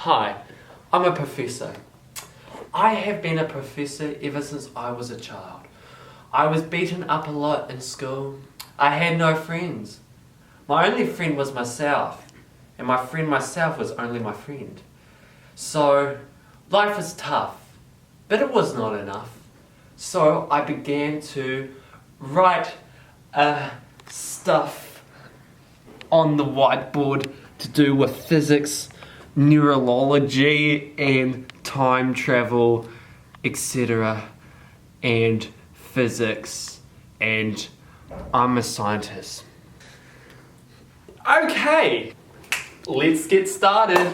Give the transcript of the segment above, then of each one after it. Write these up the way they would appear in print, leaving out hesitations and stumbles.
Hi, I'm a professor. I have been a professor ever since I was a child. I was beaten up a lot in school. I had no friends. My only friend was myself, and my friend myself was only my friend. So, life was tough, but it was not enough. So I began to write stuff on the whiteboard to do with physics, neurology, and time travel, etc. and physics, and I'm a scientist. Okay, let's get started.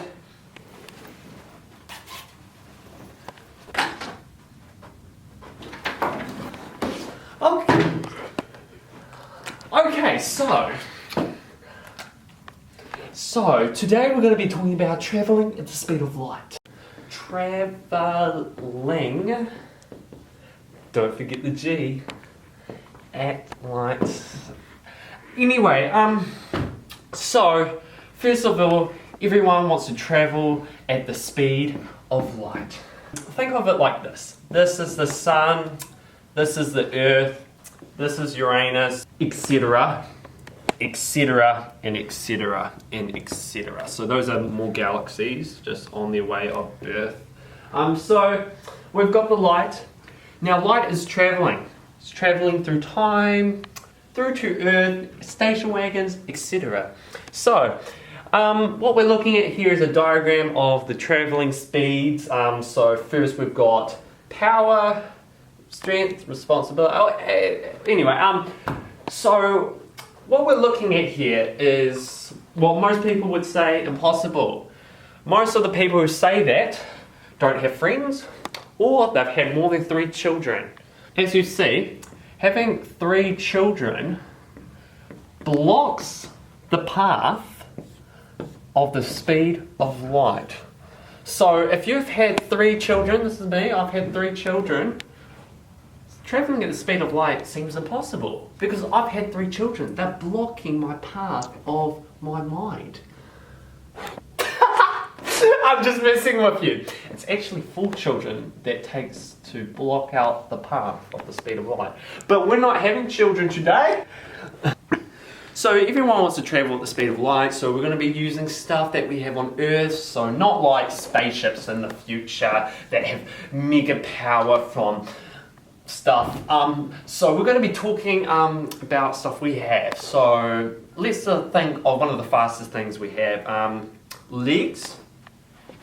Okay, so today we're going to be talking about travelling at the speed of light. Travelling, don't forget the G, at light. Anyway, so first of all, everyone wants to travel at the speed of light. Think of it like this. This is the sun, this is the earth, this is Uranus, etc., etc., and etc., and etc. So those are more galaxies just on their way of birth. So we've got the light. Now light is travelling. It's travelling through time, through to Earth, station wagons, etc. So what we're looking at here is a diagram of the travelling speeds. So first we've got power, strength, responsibility. Anyway, so what we're looking at here is what most people would say impossible. Most of the people who say that don't have friends, or they've had more than 3 children. As you see, having 3 children blocks the path of the speed of light. So if you've had 3 children, this is me, I've had 3 children, travelling at the speed of light seems impossible because I've had 3 children. They're blocking my path of my mind. I'm just messing with you. It's actually 4 children that takes to block out the path of the speed of light. But we're not having children today. So everyone wants to travel at the speed of light, so we're going to be using stuff that we have on Earth, so not like spaceships in the future that have mega power from stuff. So we're going to be talking about stuff we have. So let's think of one of the fastest things we have. Legs.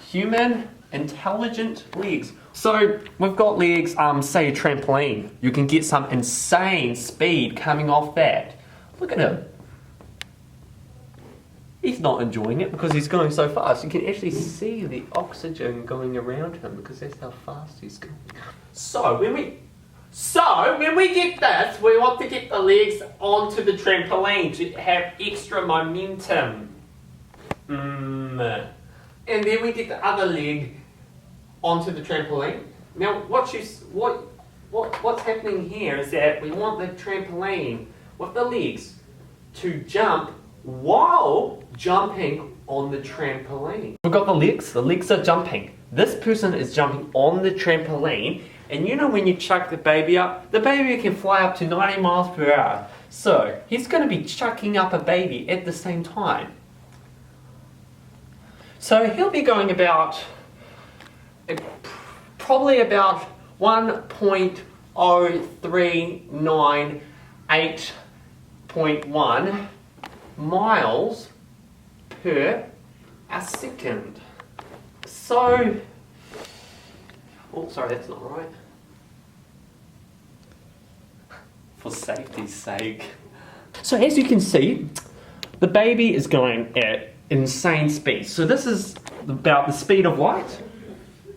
Human, intelligent legs. So we've got legs, say a trampoline. You can get some insane speed coming off that. Look at him. He's not enjoying it because he's going so fast. You can actually see the oxygen going around him because that's how fast he's going. So when we get this, we want to get the legs onto the trampoline to have extra momentum. And then we get the other leg onto the trampoline. Now what's happening here is that we want the trampoline with the legs to jump while jumping on the trampoline. We've got the legs are jumping. This person is jumping on the trampoline, and you know when you chuck the baby up, the baby can fly up to 90 miles per hour. So he's going to be chucking up a baby at the same time. So he'll be going probably about 1.0398.1 miles per second. So, oh sorry, that's not right. For safety's sake. So as you can see, the baby is going at insane speed. So this is about the speed of light.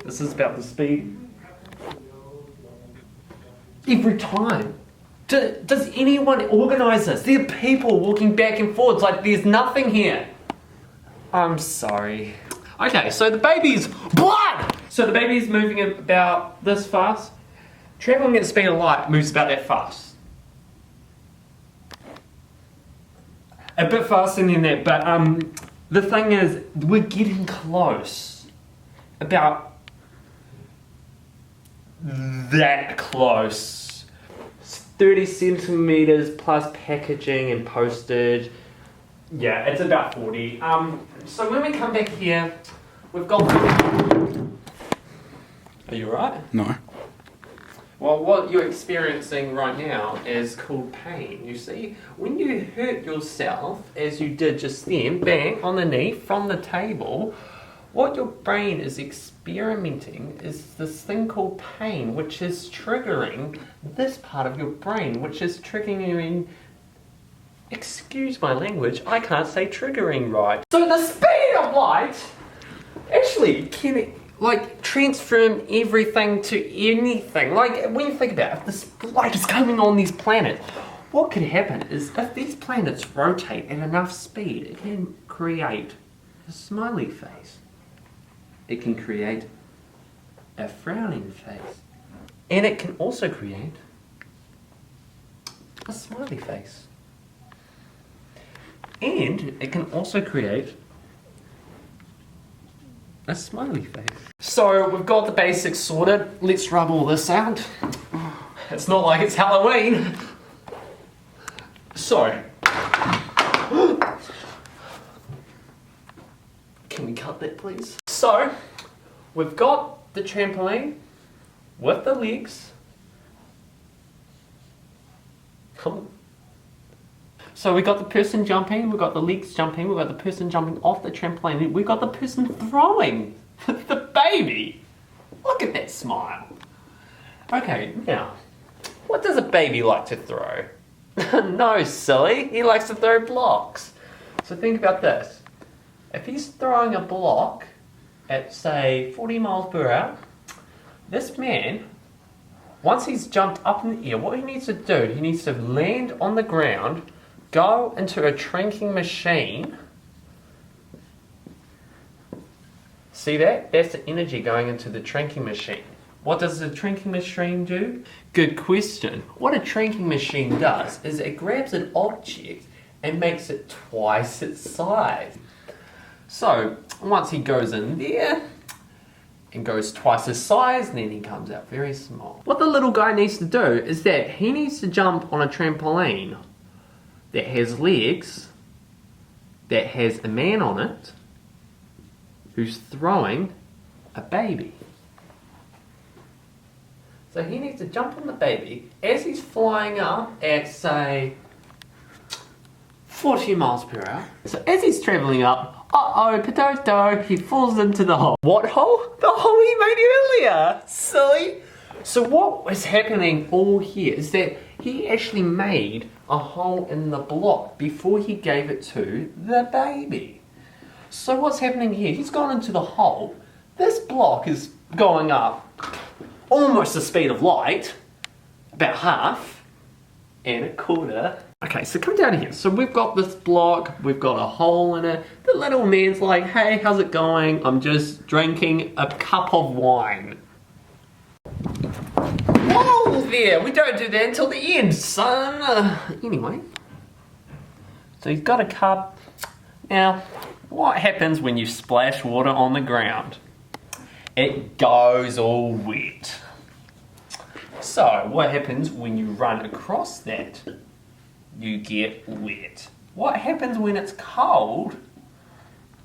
This is about the speed. Every time. Does anyone organise this? There are people walking back and forwards like there's nothing here. I'm sorry. Okay, so the baby's blood! So the baby's moving about this fast. Travelling at the speed of light moves about that fast. A bit faster than that, but the thing is, we're getting close. about that close. 30 centimeters plus packaging and postage. Yeah, it's about 40. So when we come back here, we've got... Are you right? No. Well, what you're experiencing right now is called pain. You see, when you hurt yourself, as you did just then, bang, on the knee, from the table, what your brain is experimenting is this thing called pain, which is triggering this part of your brain, which is triggering... Excuse my language, I can't say triggering right. So the speed of light actually can... like, transform everything to anything. Like, when you think about it, if this light is coming on these planets, what could happen is if these planets rotate at enough speed, it can create a smiley face. It can create a frowning face. And it can also create a smiley face. And it can also create a smiley face. So we've got the basics sorted. Let's rub all this out. It's not like it's Halloween. So, can we cut that please? So, we've got the trampoline with the legs. Come on. So we got the person jumping, we've got the legs jumping, we've got the person jumping off the trampoline, we've got the person throwing the baby. Look at that smile. Okay, now, what does a baby like to throw? No, silly, he likes to throw blocks. So think about this. If he's throwing a block at, say, 40 miles per hour, this man, once he's jumped up in the air, what he needs to do, he needs to land on the ground, go into a tranking machine. See that? That's the energy going into the tranking machine. What does the tranking machine do? Good question. What a tranking machine does is it grabs an object and makes it twice its size. So once he goes in there and goes twice his size, and then he comes out very small. What the little guy needs to do is that he needs to jump on a trampoline that has legs, that has a man on it, who's throwing a baby. So he needs to jump on the baby as he's flying up at, say, 40 miles per hour. So as he's travelling up, potato, he falls into the hole. What hole? The hole he made earlier, silly. So what was happening all here is that he actually made a hole in the block before he gave it to the baby. So what's happening here? He's gone into the hole. This block is going up almost the speed of light, about half, and a quarter. Okay, so come down here. So we've got this block, we've got a hole in it. The little man's like, hey, how's it going? I'm just drinking a cup of wine. Whoa there, we don't do that until the end, son. Anyway, so he's got a cup. Now, what happens when you splash water on the ground? It goes all wet. So, what happens when you run across that? You get wet. What happens when it's cold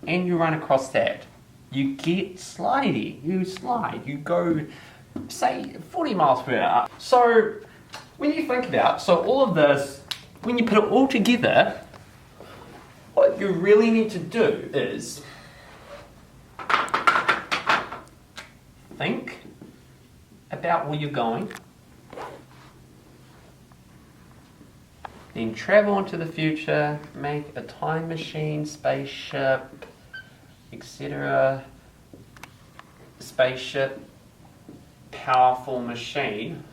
and you run across that? You get slidey. You slide. You go, say, 40 miles per hour. So, when you think about, so all of this, when you put it all together, what you really need to do is think about where you're going, then travel into the future, make a time machine, spaceship, etc. Spaceship, powerful machine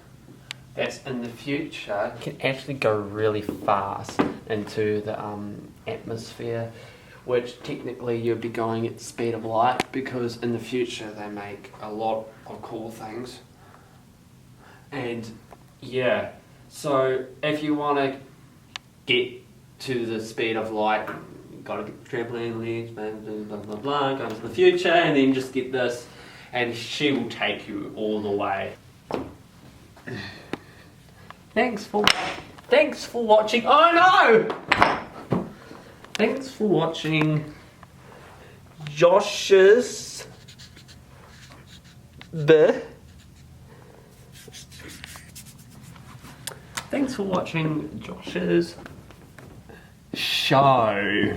that's in the future can actually go really fast into the atmosphere, which technically you'd be going at the speed of light, because in the future they make a lot of cool things. And yeah, so if you want to get to the speed of light, you've got to get the trampoline legs, blah blah blah blah, go into the future, and then just get this. and she will take you all the way. Thanks for watching. Oh no! Thanks for watching Josh's Thanks for watching Josh's show.